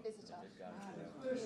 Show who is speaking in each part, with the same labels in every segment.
Speaker 1: visitor. Let me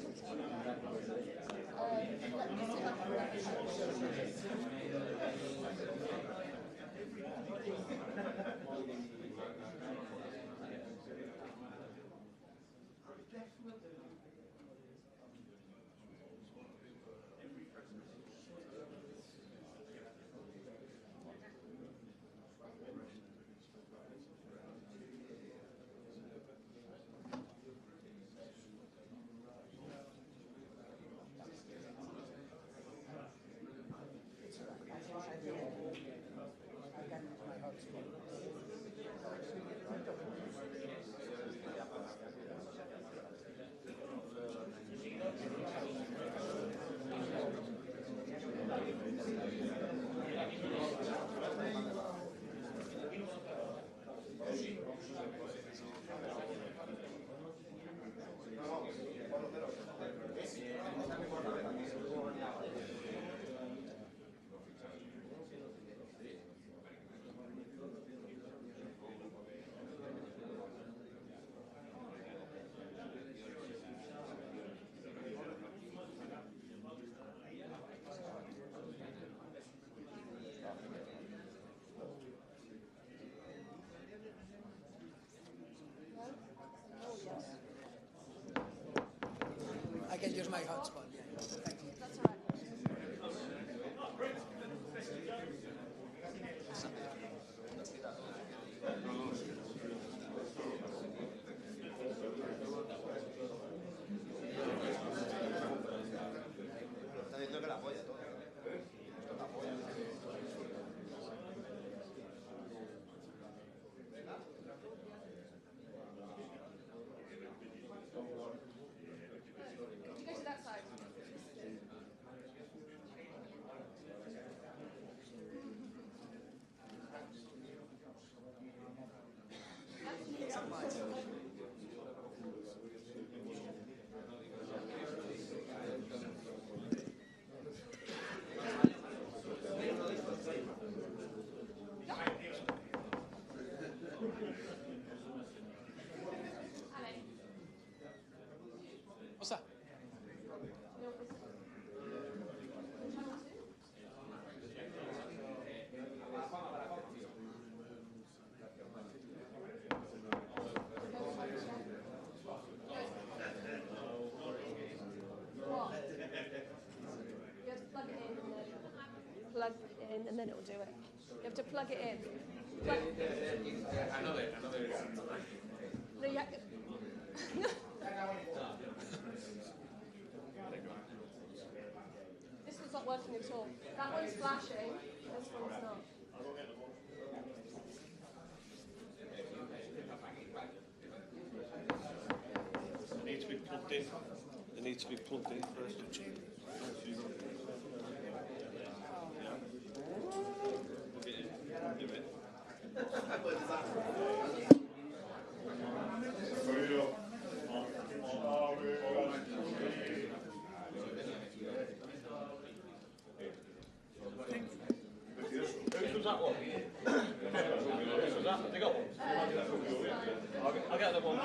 Speaker 1: see if I
Speaker 2: I can use my hotspot. Yeah. Thank you.
Speaker 1: That's all right.
Speaker 3: Está diciendo que la apoya todo. Esto la apoya.
Speaker 1: You go to that side.
Speaker 2: What's that?
Speaker 1: What? You have to plug it in and then plug it in and then it will do it. You have to plug it in. Plug
Speaker 4: Another.
Speaker 1: No, you have to... This one's not working at all. That one's flashing, this one's not.
Speaker 4: They need to be plugged in. They need to be plugged in first. Who's that one? Who's that? Have they got one? I'll get the one.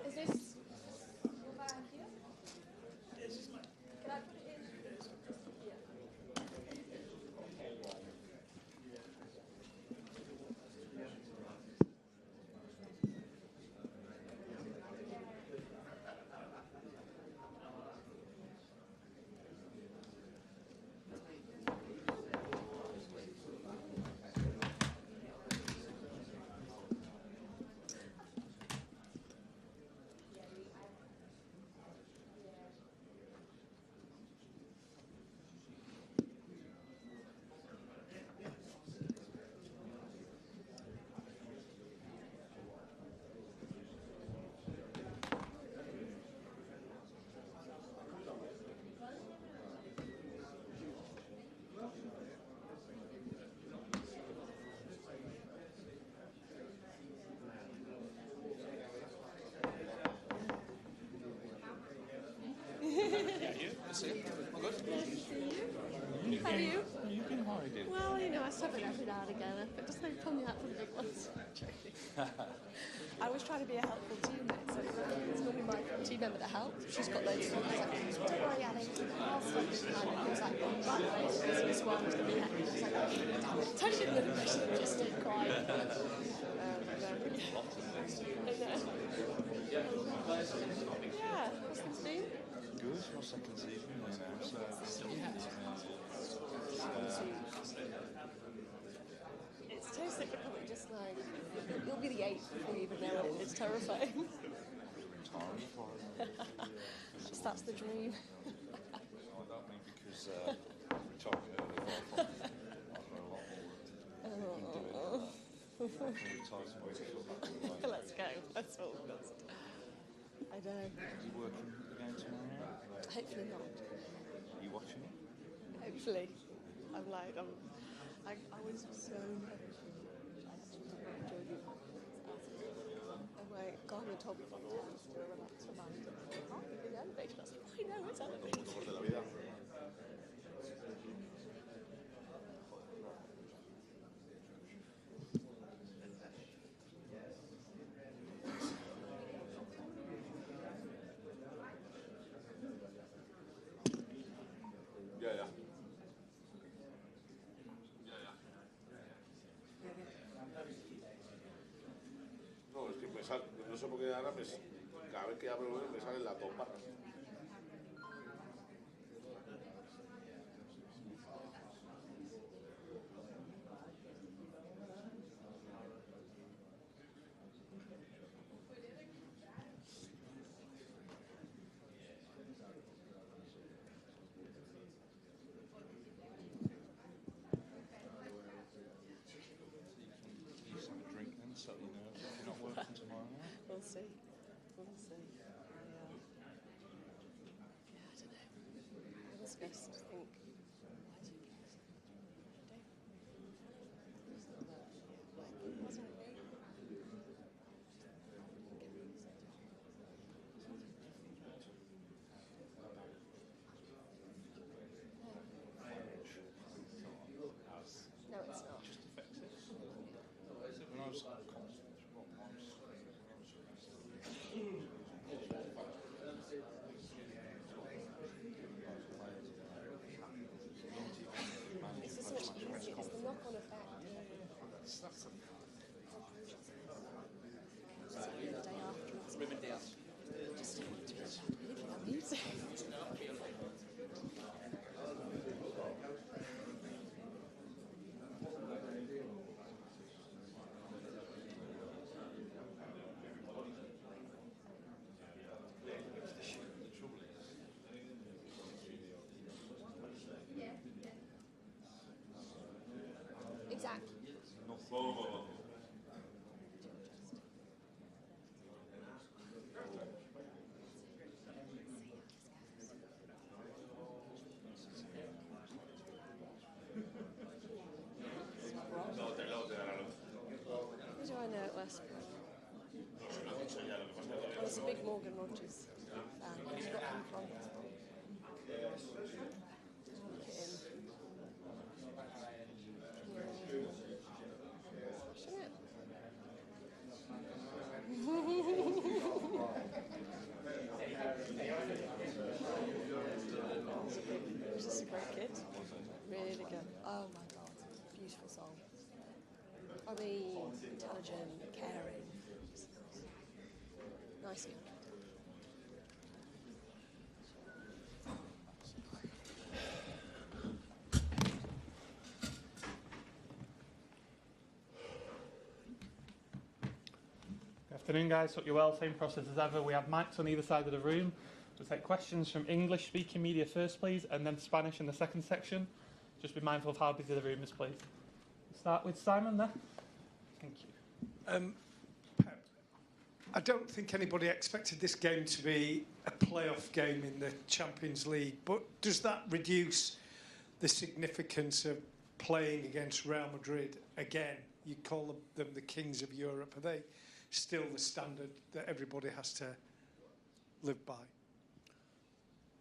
Speaker 1: Is this your bag here? Can I put it in? Yeah. you?
Speaker 5: You've been hiding.
Speaker 1: Well, you know, I sub it every now and again, but just like pull me out for the big ones. I always try to be a helpful teammate, so it's normally my team member that helps. She's got loads of things. Like, don't worry, Annie, I'll stop this time. And I was like, oh, by the way, this one was going to be hectic. I was like, damn it, touching the question, just stayed quiet. Yeah, what's things been?
Speaker 5: Good. It's my second season now, so
Speaker 1: It's so cyclical, it just like, you'll be the 8th before you even know it. It's terrifying. That's the dream.
Speaker 5: I don't mean because retiring early. I've got a lot more work to do.
Speaker 1: Let's go. That's all. I know.
Speaker 5: Are you working again tomorrow night?
Speaker 1: Hopefully not.
Speaker 5: Are you watching it?
Speaker 1: Hopefully. I was so I actually did not enjoy it. And my gardener told me from there to relax my mind. I can't be in the elevator. I was like, I know, it's elevator.
Speaker 4: No, es que me sale, no sé por qué ahora cada vez que abro me salen las dos barras.
Speaker 5: So you know if you're not working tomorrow night.
Speaker 1: We'll see. We'll see. Yeah, I don't know. I was supposed to think, why do you get it? It wasn't me. No, it's not.
Speaker 5: Just effective. When I was
Speaker 1: It's just so much easier. It's the knock-on effect. The day after, just don't want to be that music. Exactly. Who do I know at West Brom? Oh, it's a big Morgan Rogers fan. Where's he got him from? Look at him. He's just a great kid. Really good. Oh my god. Beautiful soul. I mean, intelligent, caring. Nice young kid.
Speaker 6: Good afternoon, guys. Hope you're well. Same process as ever. We have mics on either side of the room. We'll take questions from English-speaking media first, please, and then Spanish in the second section. Just be mindful of how busy the room is, please. We'll start with Simon there. Thank you.
Speaker 7: Pep, I don't think anybody expected this game to be a playoff game in the Champions League, but does that reduce the significance of playing against Real Madrid again? You call them the kings of Europe. Are they still the standard that everybody has to live by?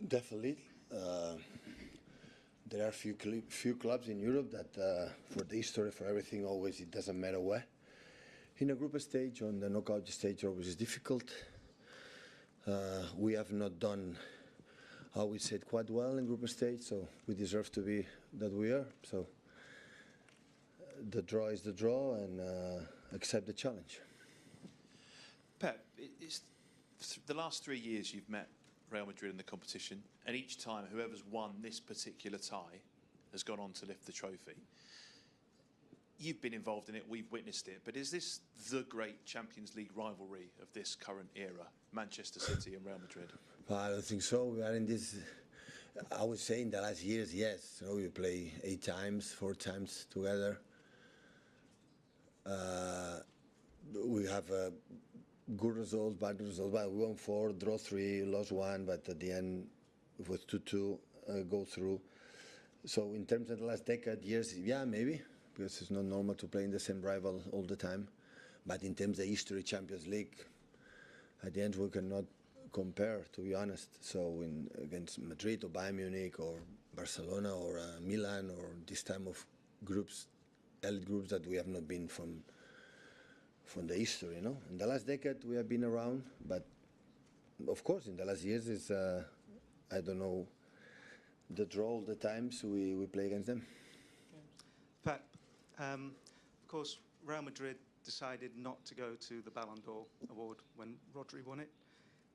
Speaker 8: Definitely. there are few clubs in Europe that, for the history, for everything, always it doesn't matter where. In a group stage, on the knockout stage, always is difficult. We have not done, how we said, quite well in group stage, so we deserve to be that we are. So the draw is the draw, and accept the challenge.
Speaker 9: Pep, it's the last 3 years you've met Real Madrid in the competition, and each time whoever's won this particular tie has gone on to lift the trophy. You've been involved in it, we've witnessed it, but is this the great Champions League rivalry of this current era, Manchester City and Real Madrid?
Speaker 8: Well, I don't think so. We are in this, I would say in the last years, yes. You know, we play 8 times, 4 times together. We have good results, bad results. Well, we won 4, draw 3, lost 1, but at the end it was 2-2 go through. So in terms of the last decade, years, yeah, maybe, because it's not normal to play in the same rival all the time. But in terms of history, Champions League, at the end we cannot compare, to be honest. So against Madrid or Bayern Munich or Barcelona or Milan or this time of groups, elite groups that we have not been from the history, you know. In the last decade we have been around, but of course in the last years is I don't know, the draw all the times we play against them.
Speaker 10: Pat, of course Real Madrid decided not to go to the Ballon d'Or award when Rodri won it.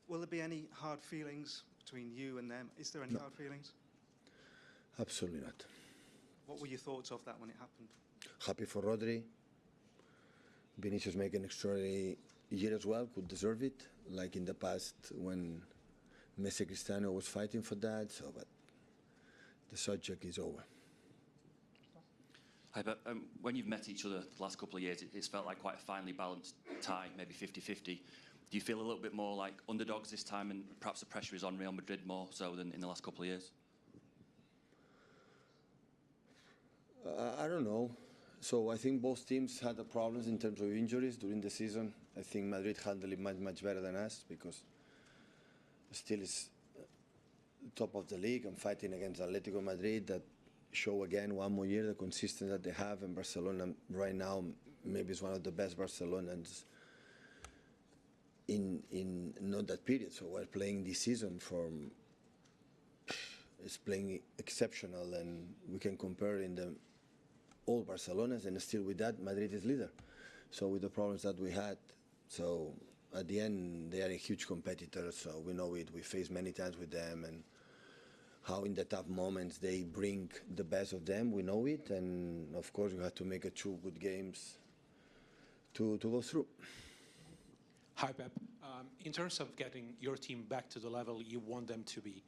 Speaker 10: Will there be any hard feelings between you and them? Is there any hard feelings?
Speaker 8: Absolutely not.
Speaker 10: What were your thoughts of that when it happened?
Speaker 8: Happy for Rodri. Vinicius make an extraordinary year as well, could deserve it, like in the past when Messi Cristiano was fighting for that, so but the subject is over.
Speaker 11: Hi, but when you've met each other the last couple of years, it's felt like quite a finely balanced tie, maybe 50-50. Do you feel a little bit more like underdogs this time, and perhaps the pressure is on Real Madrid more so than in the last couple of years?
Speaker 8: I don't know. So I think both teams had the problems in terms of injuries during the season. I think Madrid handled it much better than us because still is top of the league and fighting against Atletico Madrid that show again one more year the consistency that they have. And Barcelona right now maybe is one of the best Barcelonans in not that period. So we're playing this season from is playing exceptional, and we can compare in the all Barcelonas, and still with that Madrid is leader. So with the problems that we had, so at the end they are a huge competitor, so we know it. We faced many times with them, and how in the tough moments they bring the best of them, we know it, and of course you have to make 2 good games to go through.
Speaker 12: Hi Pep, in terms of getting your team back to the level you want them to be,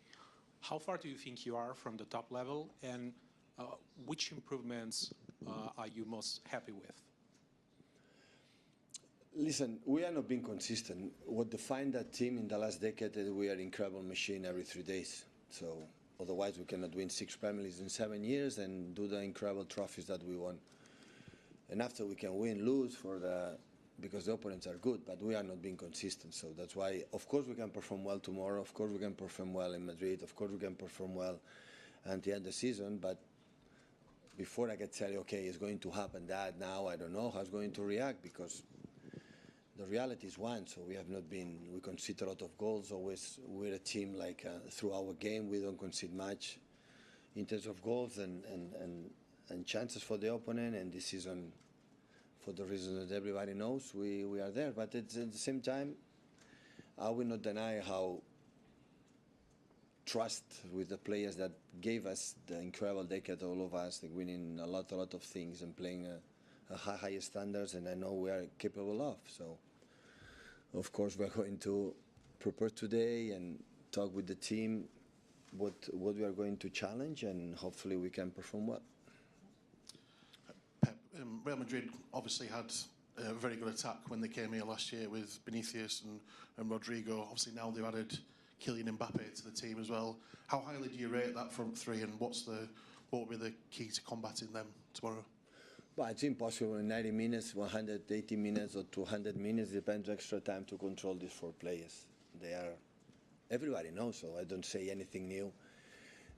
Speaker 12: how far do you think you are from the top level, and which improvements are you most happy with?
Speaker 8: Listen, we are not being consistent. What defined that team in the last decade is we are an incredible machine every 3 days. So otherwise we cannot win 6 Premier Leagues in 7 years and do the incredible trophies that we won. And after we can win, lose because the opponents are good, but we are not being consistent. So that's why, of course, we can perform well tomorrow. Of course, we can perform well in Madrid. Of course, we can perform well at the end of the season. But before I can tell you, okay, it's going to happen that now, I don't know how it's going to react, because the reality is one. So we have not been, we concede a lot of goals. Always, we're a team like through our game, we don't concede much in terms of goals and chances for the opponent. And this season, for the reasons that everybody knows, we are there. But at the same time, I will not deny how trust with the players that gave us the incredible decade, all of us, like winning a lot of things and playing a high standards, and I know we are capable of. So, of course, we're going to prepare today and talk with the team what we are going to challenge, and hopefully we can perform well.
Speaker 13: Pep, Real Madrid obviously had a very good attack when they came here last year with Vinicius and Rodrigo. Obviously now they've added Kylian Mbappe to the team as well. How highly do you rate that front three, and what will be the key to combating them tomorrow?
Speaker 8: Well, it's impossible in 90 minutes, 180 minutes or 200 minutes, depends extra time to control these 4 players. They are, everybody knows, so I don't say anything new.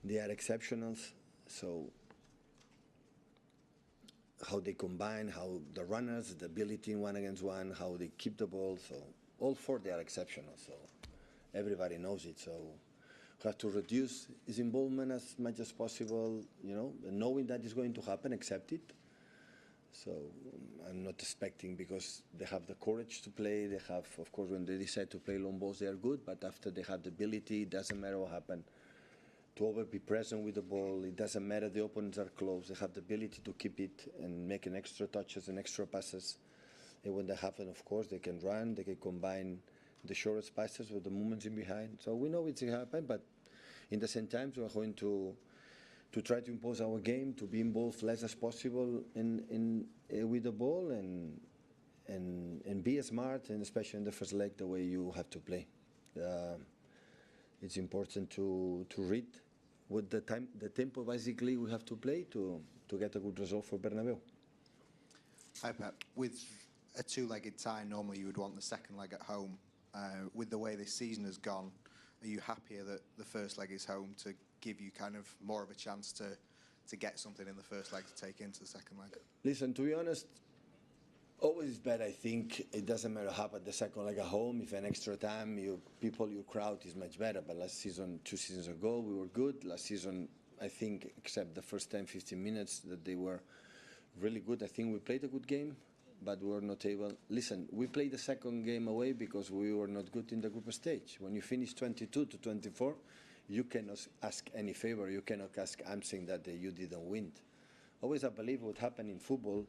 Speaker 8: They are exceptionals, So how they combine, how the runners, the ability in 1-against-1, how they keep the ball. So all four, they are exceptional. So everybody knows it. So we have to reduce his involvement as much as possible, you know, and knowing that is going to happen, accept it. So I'm not expecting, because they have the courage to play. They have, of course, when they decide to play long balls, they are good. But after they have the ability, it doesn't matter what happens, to always be present with the ball. It doesn't matter the opponents are close. They have the ability to keep it and make an extra touches and extra passes. And when that happens, of course, they can run. They can combine the shortest passes with the movements in behind. So we know it's going to happen, but in the same time, we are going to try to impose our game, to be involved less as possible with the ball, and be smart, and especially in the first leg, the way you have to play. It's important to read what the tempo basically we have to play to get a good result for Bernabeu.
Speaker 3: Hi Pep. With a two-legged tie, normally you would want the second leg at home. With the way this season has gone, are you happier that the first leg is home to give you kind of more of a chance to get something in the first leg to take into the second leg?
Speaker 8: Listen, to be honest, always better. I think it doesn't matter how about the second leg at home. If an extra time, your crowd is much better. But last season, 2 seasons ago, we were good. Last season, I think, except the first 10, 15 minutes, that they were really good. I think we played a good game, but we were not able. Listen, we played the second game away because we were not good in the group stage. When you finish 22-24, you cannot ask any favor. You cannot ask something that you didn't win. Always, I believe what happened in football,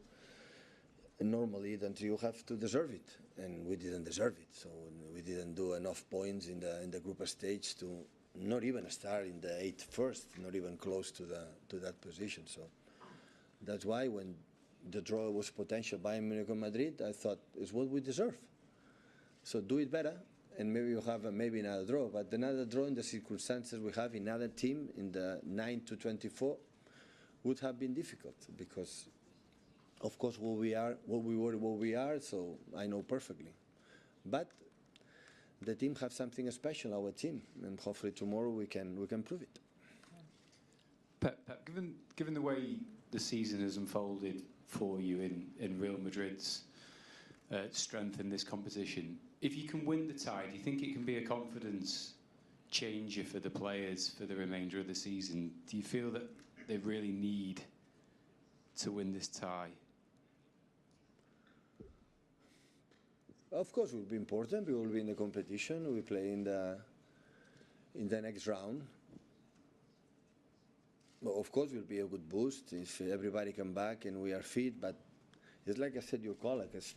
Speaker 8: normally that you have to deserve it, and we didn't deserve it. So we didn't do enough points in the group stage to not even start in the 8th first, not even close to that position. So that's why when the draw was potential Bayern Munich and Madrid, I thought it's what we deserve. So do it better, and maybe you have maybe another draw. But another draw in the circumstances we have in another team in the 9-24 would have been difficult, because of course what we are, so I know perfectly. But the team have something special, our team, and hopefully tomorrow we can prove it.
Speaker 14: Pep, given the way the season has unfolded for you in Real Madrid's strength in this competition, if you can win the tie, do you think it can be a confidence changer for the players for the remainder of the season? Do you feel that they really need to win this tie?
Speaker 8: Of course, it will be important. We will be in the competition. We play in the next round. Well, of course, it will be a good boost if everybody come back and we are fit. But it's like I said, your colleagues,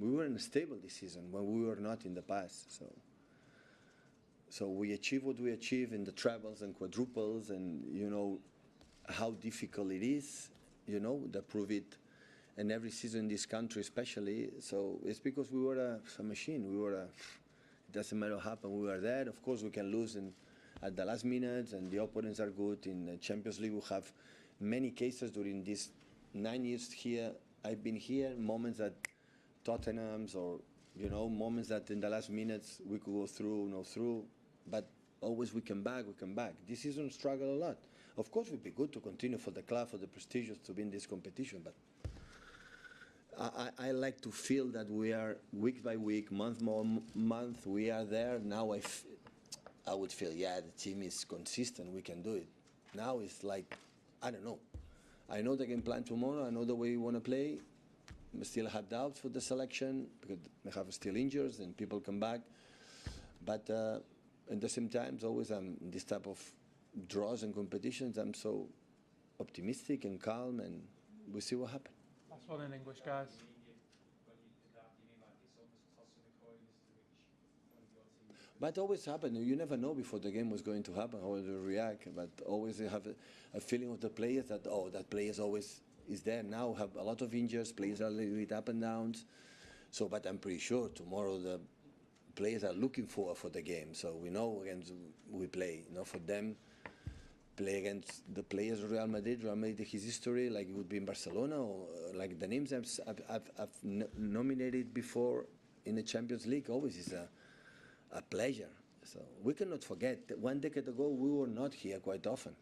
Speaker 8: we were unstable this season when we were not in the past. So we achieve what we achieve in the trebles and quadruples, and you know how difficult it is. You know, to prove it. And every season in this country especially, so it's because we were a machine. It doesn't matter what happened, we were there. Of course, we can lose at the last minute, and the opponents are good. In the Champions League, we have many cases during these 9 years here. I've been here, moments that Tottenham's, or, you know, moments that in the last minutes we could go through, no through, but always we come back. This season struggle a lot. Of course, it would be good to continue for the club, for the prestigious, to win this competition, but I like to feel that we are week by week, month by month, we are there. Now I would feel, yeah, the team is consistent, we can do it. Now it's like, I don't know. I know the game plan tomorrow, I know the way we want to play. I still have doubts for the selection, because they have still injuries and people come back. But at the same time, always in this type of draws and competitions, I'm so optimistic and calm, and we'll see what happens.
Speaker 6: Last one in English, guys.
Speaker 8: But always happen. You never know before the game was going to happen how they react. But always you have a feeling of the players that, oh, that players always is there. Now have a lot of injuries. Players are a little bit up and downs. So, but I'm pretty sure tomorrow the players are looking for the game. So we know against we play. You know, for them, play against the players of Real Madrid. Real Madrid, his history, like it would be in Barcelona, or like the names I've nominated before in the Champions League, always is a pleasure. So we cannot forget that 1 decade ago we were not here quite often.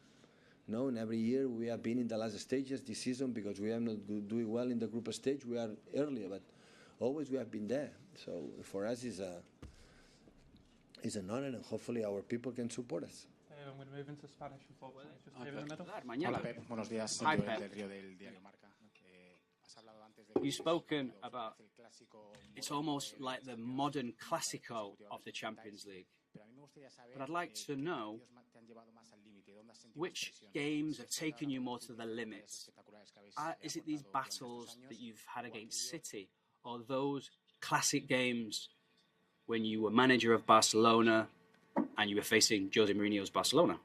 Speaker 8: No, and every year we have been in the last stages this season because we are not doing well in the group stage. We are earlier, but always we have been there. So for us, it's an honor, and hopefully our people can support us.
Speaker 6: I'm going to move into Spanish unfortunately. Just here in the middle.
Speaker 15: Hola Pep, buenos días.
Speaker 16: Hi,
Speaker 15: Joel
Speaker 16: Pep.
Speaker 15: del Río del diario Marca. Has hablado antes de
Speaker 16: You've spoken about it's almost like the modern Clásico of the Champions League. But I'd like to know which games have taken you more to the limit. Is it these battles that you've had against City, or those classic games when you were manager of Barcelona and you were facing Jose Mourinho's Barcelona?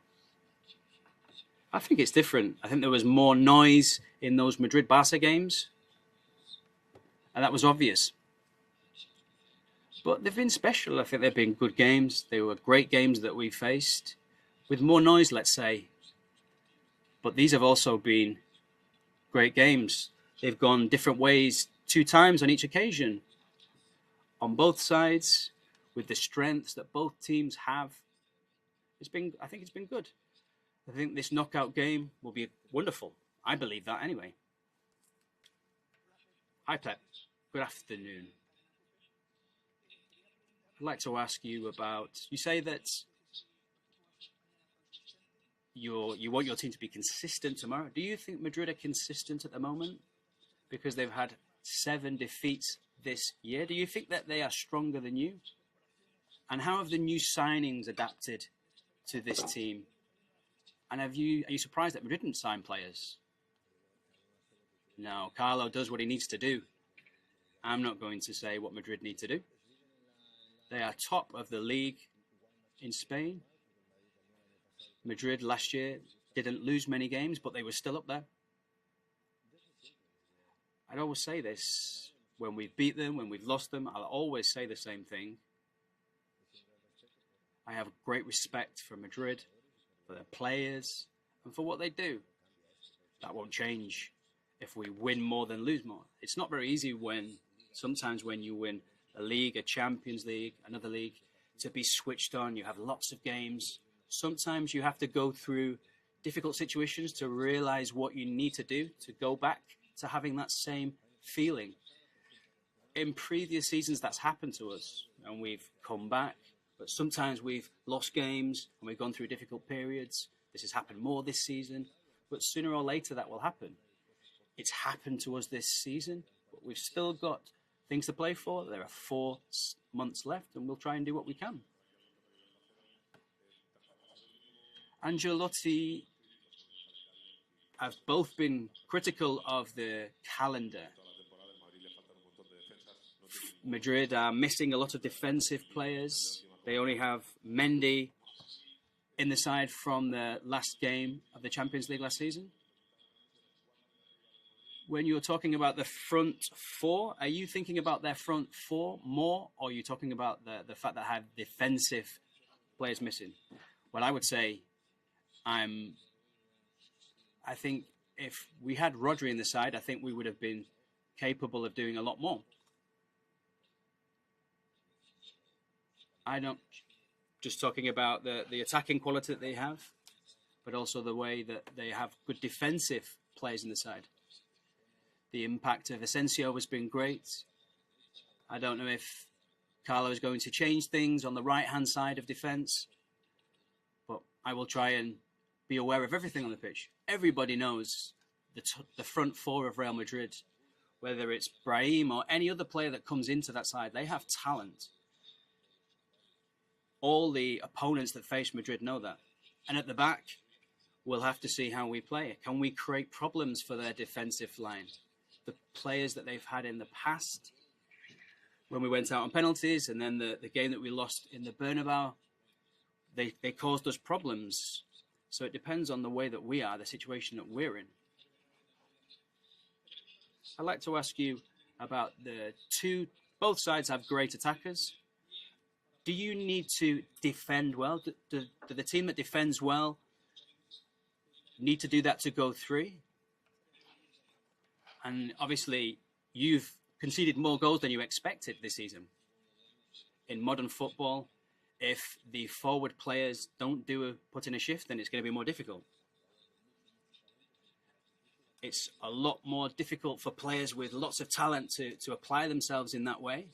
Speaker 16: I think it's different. I think there was more noise in those Madrid-Barca games, and that was obvious. But they've been special. I think they've been good games. They were great games that we faced, with more noise, let's say. But these have also been great games. They've gone different ways 2 times on each occasion. On both sides, with the strengths that both teams have. I think it's been good. I think this knockout game will be wonderful. I believe that anyway. Hi, Pep. Good afternoon. I'd like to ask you about, you say that you want your team to be consistent tomorrow. Do you think Madrid are consistent at the moment? Because they've had 7 defeats this year. Do you think that they are stronger than you? And how have the new signings adapted to this team? And are you surprised that Madrid didn't sign players? No, Carlo does what he needs to do. I'm not going to say what Madrid need to do. They are top of the league in Spain. Madrid last year didn't lose many games, but they were still up there. I'd always say this. When we've beat them, when we've lost them, I'll always say the same thing. I have great respect for Madrid, for their players, and for what they do. That won't change if we win more than lose more. It's not very easy sometimes when you win a league, a Champions League, another league, to be switched on. You have lots of games. Sometimes you have to go through difficult situations to realize what you need to do to go back to having that same feeling. In previous seasons, that's happened to us, and we've come back. But sometimes we've lost games and we've gone through difficult periods. This has happened more this season, but sooner or later that will happen. It's happened to us this season, but we've still got things to play for. There are 4 months left, and we'll try and do what we can. Ancelotti have both been critical of the calendar. Madrid are missing a lot of defensive players. They only have Mendy in the side from the last game of the Champions League last season. When you're talking about the front 4, are you thinking about their front 4 more, or are you talking about the fact that I have defensive players missing? Well, I would say I think if we had Rodri in the side, I think we would have been capable of doing a lot more. I don't just talking about the attacking quality that they have, but also the way that they have good defensive players in the side. The impact of Asensio has been great. I don't know if Carlo is going to change things on the right-hand side of defence, but I will try and be aware of everything on the pitch. Everybody knows the front 4 of Real Madrid, whether it's Brahim or any other player that comes into that side, they have talent. All the opponents that face Madrid know that. And at the back, we'll have to see how we play. Can we create problems for their defensive line? The players that they've had in the past, when we went out on penalties, and then the game that we lost in the Bernabeu, they caused us problems. So it depends on the way that we are, the situation that we're in. I'd like to ask you about both sides have great attackers. Do you need to defend well? Do the team that defends well need to do that to go 3? And obviously, you've conceded more goals than you expected this season. In modern football, if the forward players don't put in a shift, then it's going to be more difficult. It's a lot more difficult for players with lots of talent to apply themselves in that way.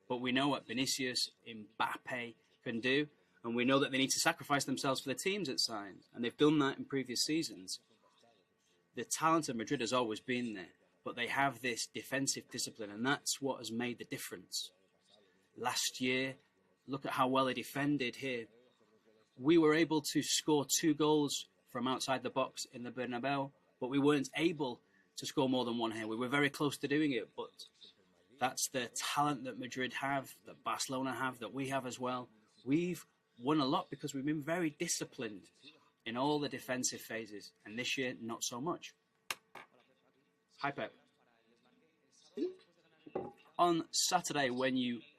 Speaker 16: But we know what Vinicius, Mbappe can do, and we know that they need to sacrifice themselves for the teams at times, and they've done that in previous seasons. The talent of Madrid has always been there, but they have this defensive discipline, and that's what has made the difference. Last year, look at how well they defended here. We were able to score 2 goals from outside the box in the Bernabeu, but we weren't able to score more than one here. We were very close to doing it, but that's the talent that Madrid have, that Barcelona have, that we have as well. We've won a lot because we've been very disciplined in all the defensive phases, and this year, not so much. Hi, Pep. On Saturday,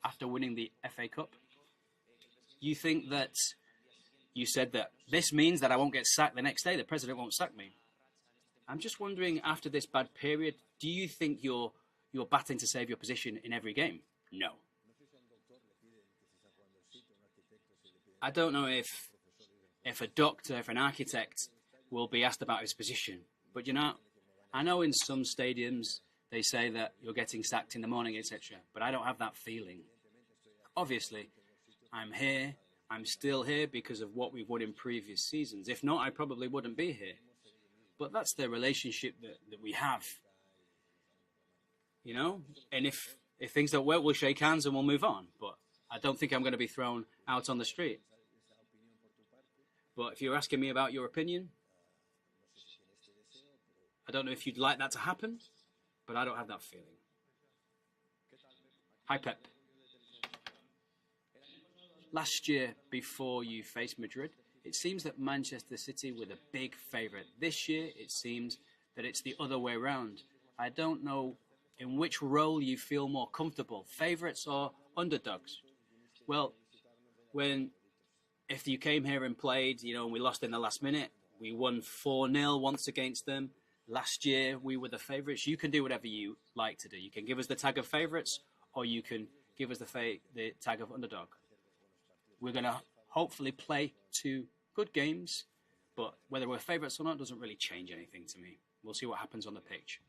Speaker 16: after winning the FA Cup, you think that you said that this means that I won't get sacked the next day, the president won't sack me. I'm just wondering, after this bad period, do you think you're batting to save your position in every game? No. I don't know if a doctor, if an architect will be asked about his position. But I know in some stadiums they say that you're getting sacked in the morning, etc. But I don't have that feeling. Obviously, I'm here. I'm still here because of what we've won in previous seasons. If not, I probably wouldn't be here. But that's the relationship that we have. And if things don't work, we'll shake hands and we'll move on. But I don't think I'm going to be thrown out on the street. But if you're asking me about your opinion, I don't know if you'd like that to happen, but I don't have that feeling. Hi, Pep. Last year, before you faced Madrid, it seems that Manchester City were the big favourite. This year, it seems that it's the other way round. I don't know in which role you feel more comfortable, favourites or underdogs. Well, if you came here and played, and we lost in the last minute, we won 4-0 once against them. Last year, we were the favourites. You can do whatever you like to do. You can give us the tag of favourites, or you can give us the tag of underdog. We're going to hopefully play 2 good games, but whether we're favourites or not doesn't really change anything to me. We'll see what happens on the pitch.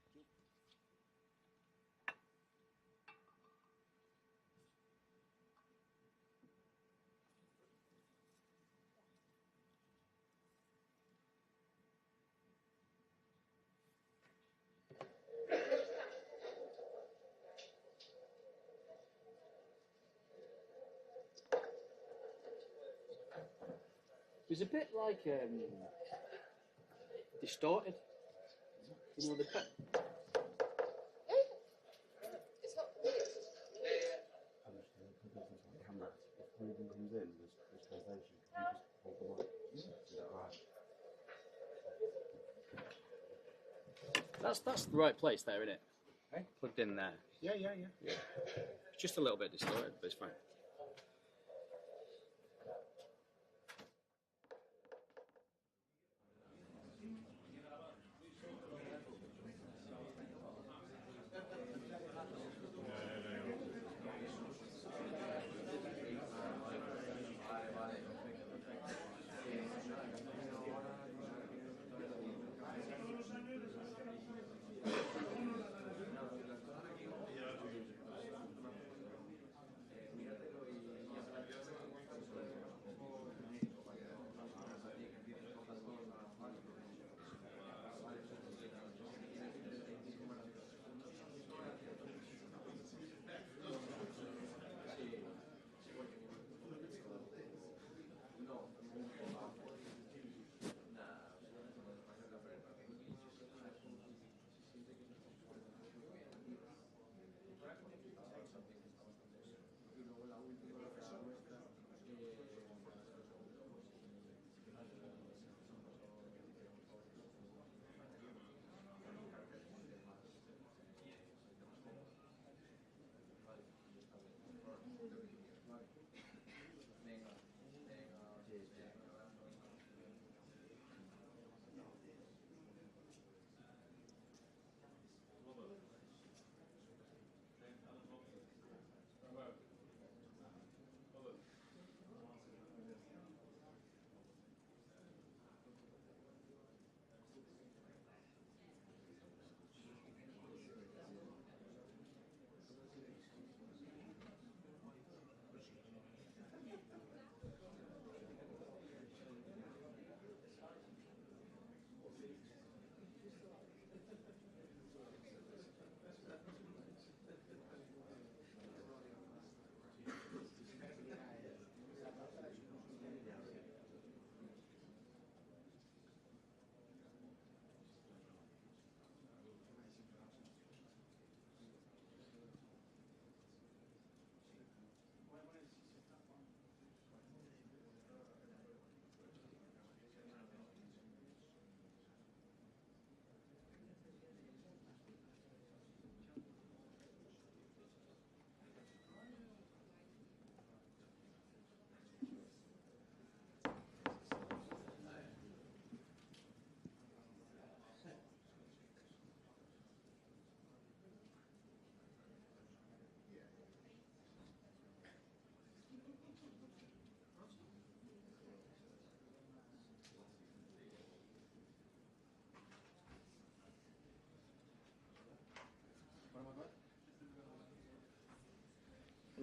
Speaker 16: It was a bit like distorted. The
Speaker 1: It's not weird.
Speaker 16: That's the right place there, isn't it?
Speaker 15: Hey?
Speaker 16: Plugged in there.
Speaker 15: Yeah.
Speaker 16: It's just a little bit distorted, but it's fine.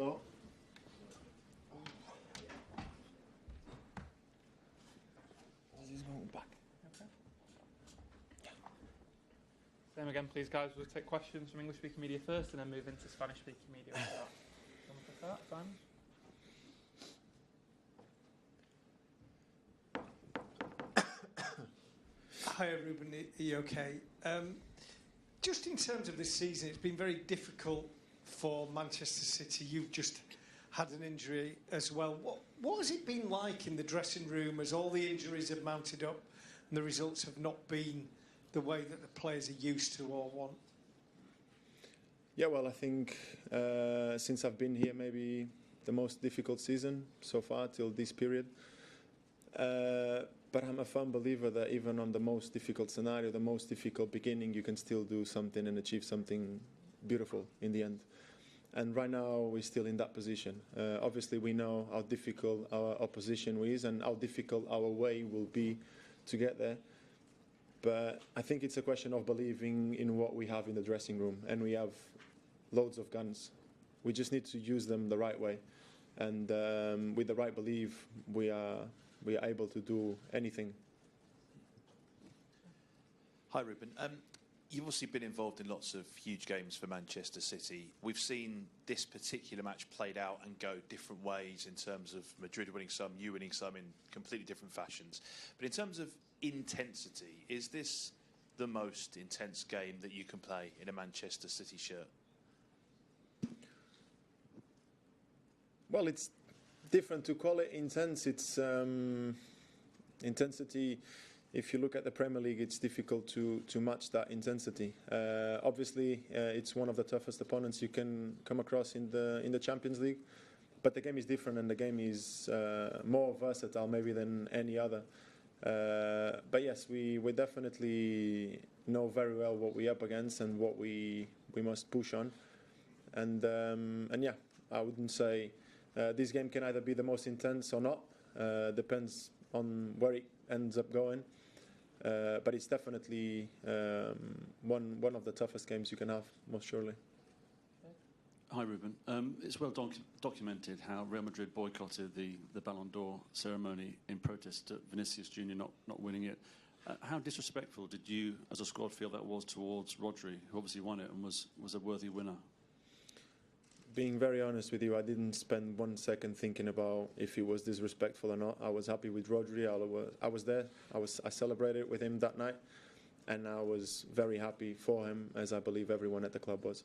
Speaker 13: No.
Speaker 6: Same again, please, guys. We'll take questions from English-speaking media first, and then move into Spanish-speaking media. Someone pick that, Simon?
Speaker 7: Hi, Ruben. Are you okay? Just in terms of this season, it's been very difficult for Manchester City. You've just had an injury as well. What has it been like in the dressing room as all the injuries have mounted up and the results have not been the way that the players are used to or want?
Speaker 17: Yeah, well, I think since I've been here, maybe the most difficult season so far till this period. But I'm a firm believer that even on the most difficult scenario, the most difficult beginning, you can still do something and achieve something beautiful in the end. And right now, we're still in that position. Obviously, we know how difficult our opposition is and how difficult our way will be to get there. But I think it's a question of believing in what we have in the dressing room. And we have loads of guns. We just need to use them the right way. And with the right belief, we are able to do anything.
Speaker 9: Hi, Ruben. You've obviously been involved in lots of huge games for Manchester City. We've seen this particular match played out and go different ways in terms of Madrid winning some, you winning some in completely different fashions. But in terms of intensity, is this the most intense game that you can play in a Manchester City shirt?
Speaker 17: Well, it's different to call it intense. It's intensity. If you look at the Premier League, it's difficult to match that intensity. Obviously, it's one of the toughest opponents you can come across in the Champions League. But the game is different, and the game is more versatile maybe than any other. But yes, we definitely know very well what we're up against and what we must push on. And yeah, I wouldn't say this game can either be the most intense or not. Depends on where it ends up going. But it's definitely one of the toughest games you can have, most surely.
Speaker 18: Hi, Ruben. It's well documented how Real Madrid boycotted the Ballon d'Or ceremony in protest at Vinicius Jr. not winning it. How disrespectful did you, as a squad, feel that was towards Rodri, who obviously won it and was a worthy winner?
Speaker 17: Being very honest with you, I didn't spend 1 second thinking about if he was disrespectful or not. I was happy with Rodri. I was there. I celebrated with him that night, and I was very happy for him, as I believe everyone at the club was.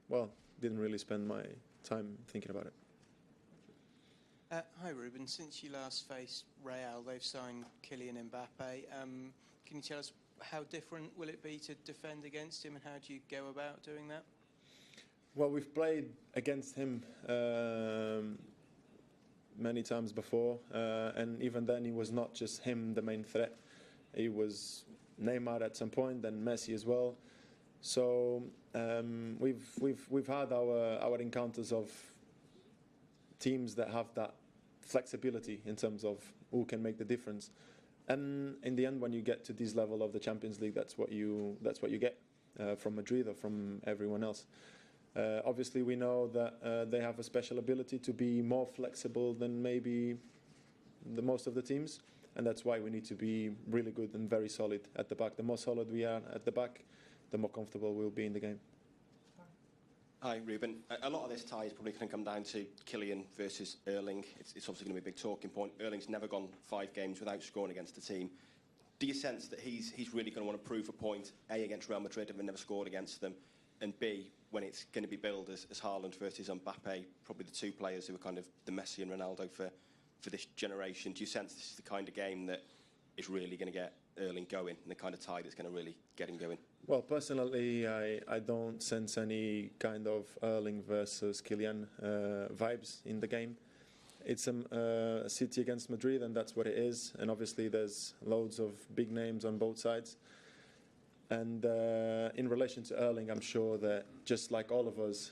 Speaker 17: Well, didn't really spend my time thinking about it.
Speaker 19: Hi, Ruben. Since you last faced Real, they've signed Kylian Mbappe. Can you tell us how different will it be to defend against him, and how do you go about doing that?
Speaker 17: Well, we've played against him many times before, and even then he was not just him the main threat. He was Neymar at some point, then Messi as well. So we've had our encounters of teams that have that flexibility in terms of who can make the difference. And in the end, when you get to this level of the Champions League, that's what you get from Madrid or from everyone else. Obviously, we know that they have a special ability to be more flexible than maybe the most of the teams, and that's why we need to be really good and very solid at the back. The more solid we are at the back, the more comfortable we'll be in the game.
Speaker 20: Hi, Ruben. A lot of this tie is probably going to come down to Kylian versus Erling. It's obviously going to be a big talking point. Erling's never gone 5 games without scoring against a team. Do you sense that he's really going to want to prove a point, A, against Real Madrid, having never scored against them, and B, when it's going to be billed as Haaland versus Mbappe, probably the two players who are kind of the Messi and Ronaldo for this generation? Do you sense this is the kind of game that is really going to get Erling going, and the kind of tie that's going to really get him going?
Speaker 17: Well, personally, I don't sense any kind of Erling versus Kylian vibes in the game. It's a City against Madrid, and that's what it is. And obviously, there's loads of big names on both sides. And in relation to Erling, I'm sure that just like all of us,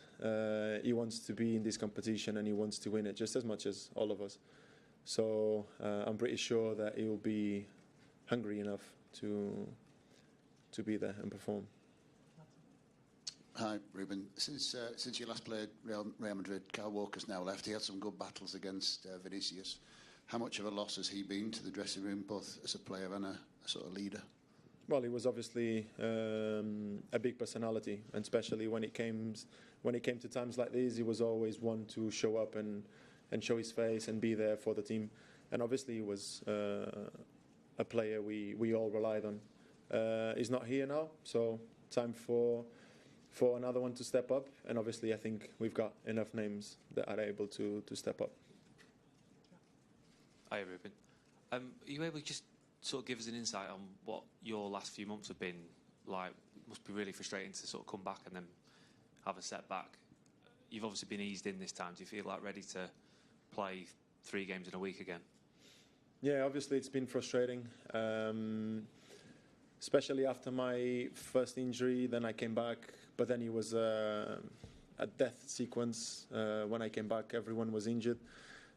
Speaker 17: he wants to be in this competition and he wants to win it just as much as all of us. So I'm pretty sure that he'll be hungry enough to be there and perform.
Speaker 21: Hi, Ruben. Since you last played Real Madrid, Kyle Walker's now left. He had some good battles against Vinicius. How much of a loss has he been to the dressing room, both as a player and a sort of leader?
Speaker 17: Well, he was obviously a big personality, and especially when it came to times like these, he was always one to show up and show his face and be there for the team. And obviously, he was a player we all relied on. He's not here now, so time for another one to step up. And obviously, I think we've got enough names that are able to step up.
Speaker 22: Hi, Ruben. Are you able to just sort of give us an insight on what your last few months have been like? It must be really frustrating to sort of come back and then have a setback. You've obviously been eased in this time. Do you feel like ready to play 3 games in a week again?
Speaker 17: Yeah, obviously it's been frustrating, especially after my first injury. Then I came back, but then it was a death sequence. When I came back, everyone was injured,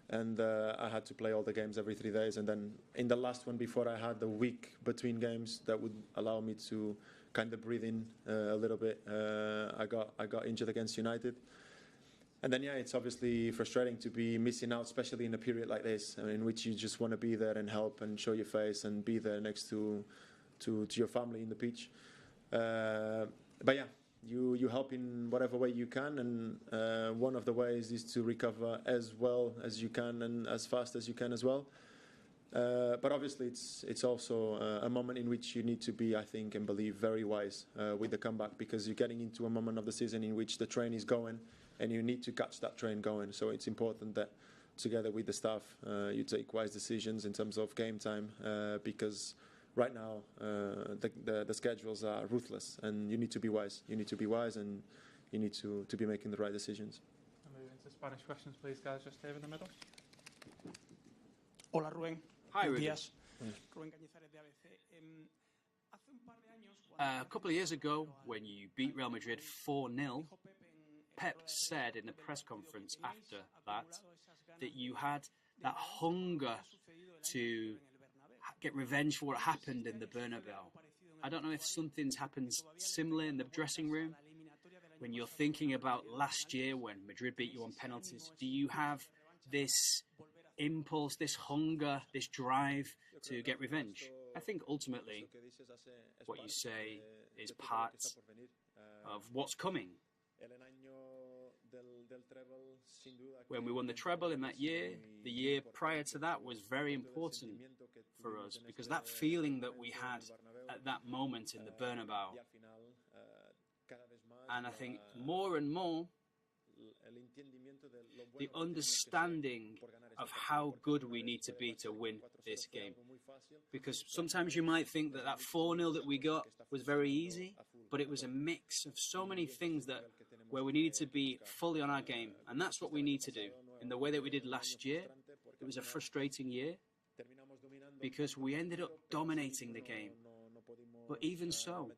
Speaker 17: and I had to play all the games every 3 days. And then in the last one, before I had the week between games that would allow me to kind of breathe in a little bit, I got injured against United. And then, yeah, it's obviously frustrating to be missing out, especially in a period like this, in which you just want to be there and help and show your face and be there next to your family in the pitch. But yeah, you help in whatever way you can, and one of the ways is to recover as well as you can and as fast as you can as well. But obviously, it's also a moment in which you need to be, I think, and believe very wise with the comeback, because you're getting into a moment of the season in which the train is going, and you need to catch that train going. So it's important that together with the staff, you take wise decisions in terms of game time, because right now the schedules are ruthless, and you need to be wise. You need to be wise, and you need to be making the right decisions.
Speaker 6: I'll move into Spanish questions, please, guys, just here in the middle.
Speaker 2: Hola, Rubén.
Speaker 16: Hi, Ruben.
Speaker 2: Días. Rubén Cañizares de ABC. Hace un par de años,
Speaker 16: A couple of years ago, when you beat Real Madrid 4-0, Pep said in the press conference after that you had that hunger to get revenge for what happened in the Bernabeu. I don't know if something's happened similar in the dressing room. When you're thinking about last year when Madrid beat you on penalties, do you have this impulse, this hunger, this drive to get revenge? I think ultimately what you say is part of what's coming. When we won the treble in that year, the year prior to that was very important for us, because that feeling that we had at that moment in the Bernabeu, and I think more and more the understanding of how good we need to be to win this game. Because sometimes you might think that 4-0 that we got was very easy, but it was a mix of so many things where we needed to be fully on our game. And that's what we need to do. In the way that we did last year, it was a frustrating year because we ended up dominating the game. But even so,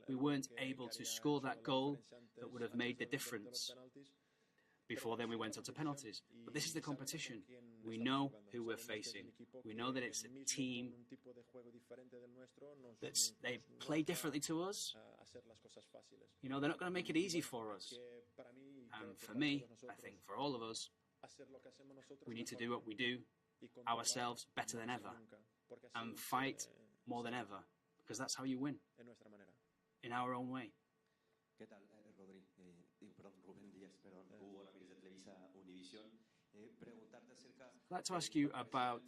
Speaker 16: we weren't able to score that goal that would have made the difference. Before then, we went on to penalties. But this is the competition. We know who we're facing. We know that it's a team they play differently to us. You know, they're not going to make it easy for us. And for me, I think for all of us, we need to do what we do ourselves better than ever and fight more than ever, because that's how you win, in our own way. I'd like to ask you about,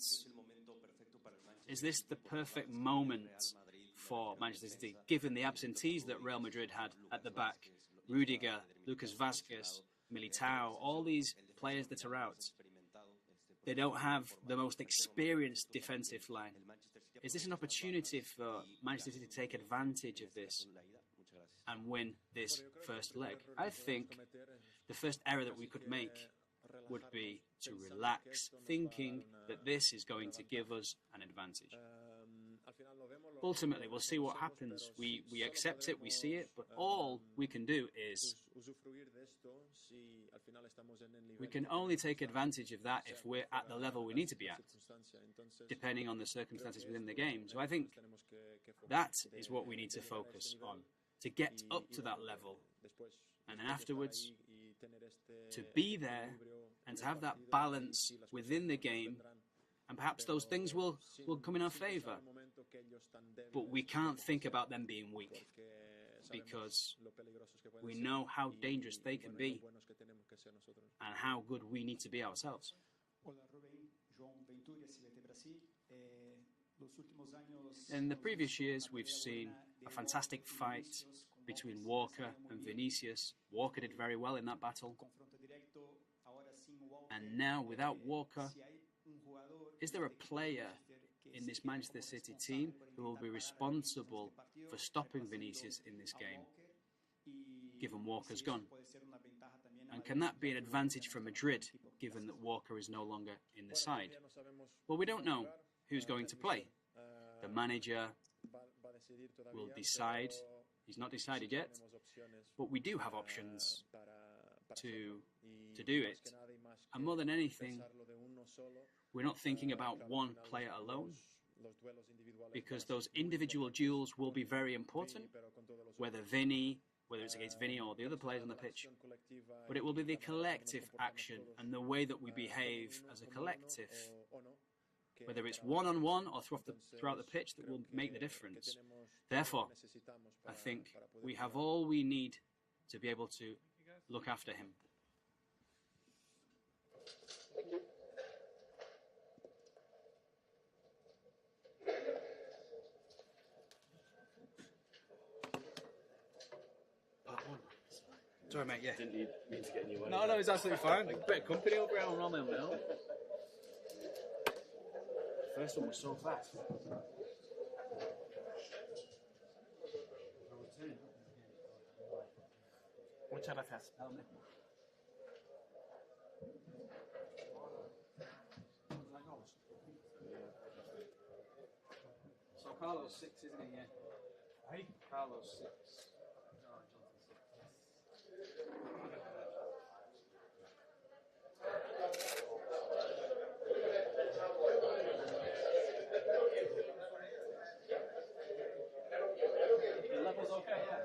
Speaker 16: is this the perfect moment for Manchester City, given the absentees that Real Madrid had at the back? Rudiger, Lucas Vázquez, Militao, all these players that are out. They don't have the most experienced defensive line. Is this an opportunity for Manchester City to take advantage of this and win this first leg? I think the first error that we could make would be to relax, thinking that this is going to give us an advantage. Ultimately, we'll see what happens. We accept it, we see it, but all we can do is we can only take advantage of that if we're at the level we need to be at, depending on the circumstances within the game. So I think that is what we need to focus on, to get up to that level And then afterwards, to be there and to have that balance within the game, and perhaps those things will come in our favour. But we can't think about them being weak, because we know how dangerous they can be and how good we need to be ourselves. In the previous years, we've seen a fantastic fight between Walker and Vinicius. Walker did very well in that battle. And now, without Walker, is there a player in this Manchester City team who will be responsible for stopping Vinicius in this game, given Walker's gone? And can that be an advantage for Madrid, given that Walker is no longer in the side? Well, we don't know who's going to play. The manager will decide. He's not decided yet, but we do have options to do it. And more than anything, we're not thinking about one player alone, because those individual duels will be very important, whether it's against Vinny or the other players on the pitch, but it will be the collective action and the way that we behave as a collective, whether it's one-on-one or throughout the pitch, that will make the difference. Therefore, I think we have all we need to be able to look after him.
Speaker 4: Thank you.
Speaker 16: Sorry, mate, yeah.
Speaker 4: Didn't mean to get in your way.
Speaker 16: No, it's absolutely fine. A bit of company over here on my own. First one was so fast. Muchas gracias. So Carlos 6, isn't he? Yeah. Hey, Carlos 6. The level's okay, yeah.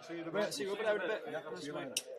Speaker 4: See you in a bit.
Speaker 16: See you over there in a bit.